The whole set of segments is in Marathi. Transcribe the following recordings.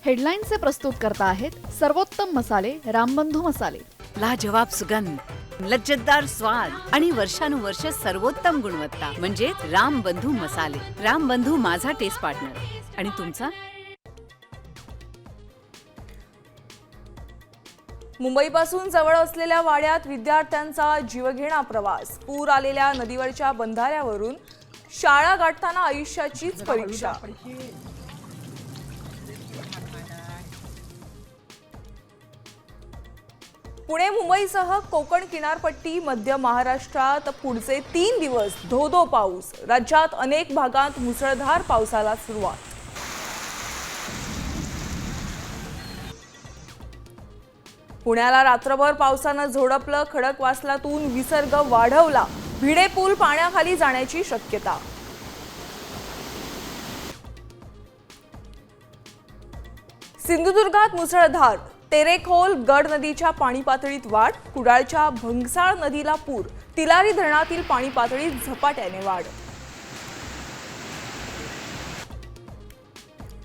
हेडलाईनचे प्रस्तुत करता आहेत सर्वोत्तम मसाले रामबंधू मसाले। लाजवाब सुगंध, लज्जतदार स्वाद आणि वर्षानुवर्ष सर्वोत्तम गुणवत्ता म्हणजे रामबंधू मसाले। रामबंधू माझा टेस्ट पार्टनर आणि तुमचा। मुंबईपासून जवळ असलेल्या वाड्यात विद्यार्थ्यांचा जीवघेणा प्रवास। पूर आलेल्या नदीवरच्या बंधाऱ्यावरून शाळा गाठताना आयुष्याचीच परीक्षा। पुणे मुंबईसह कोकण किनारपट्टी मध्य महाराष्ट्रात पुढचे 3 दिवस धो-धो पाऊस। राज्यात अनेक भागात मुसळधार पावसाला सुरुवात। पुण्याला रात्रभर पावसानं झोडपलं। खडकवासलातून विसर्ग वाढवला। भिडे पूल पाण्याखाली जाण्याची शक्यता। सिंधुदुर्गात मुसळधार। तेरेखोल गड नदीच्या पाणी पातळीत वाढ। कुडाळच्या भंगसाळ नदीला पूर। तिलारी धरणातील पाणी पातळीत झपाट्याने वाढ।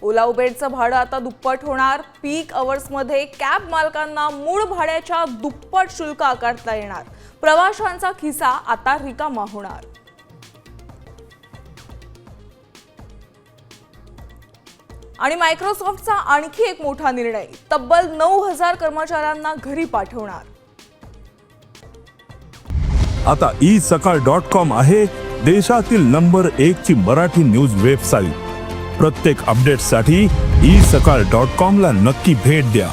ओला उबेरचं भाडं आता दुप्पट होणार। पीक अवर्समध्ये कॅब मालकांना मूळ भाड्याच्या दुप्पट शुल्क आकारता येणार। प्रवाशांचा खिसा आता रिकामा होणार। आणि मायक्रोसॉफ्टचा आणखी एक मोठा निर्णय। तब्बल 9000 कर्मचाऱ्यांना घरी पाठवणार। आता isakal.com आहे देशातील नंबर 1 ची मराठी न्यूज वेबसाईट। प्रत्येक अपडेटसाठी isakal.com ला नक्की भेट द्या।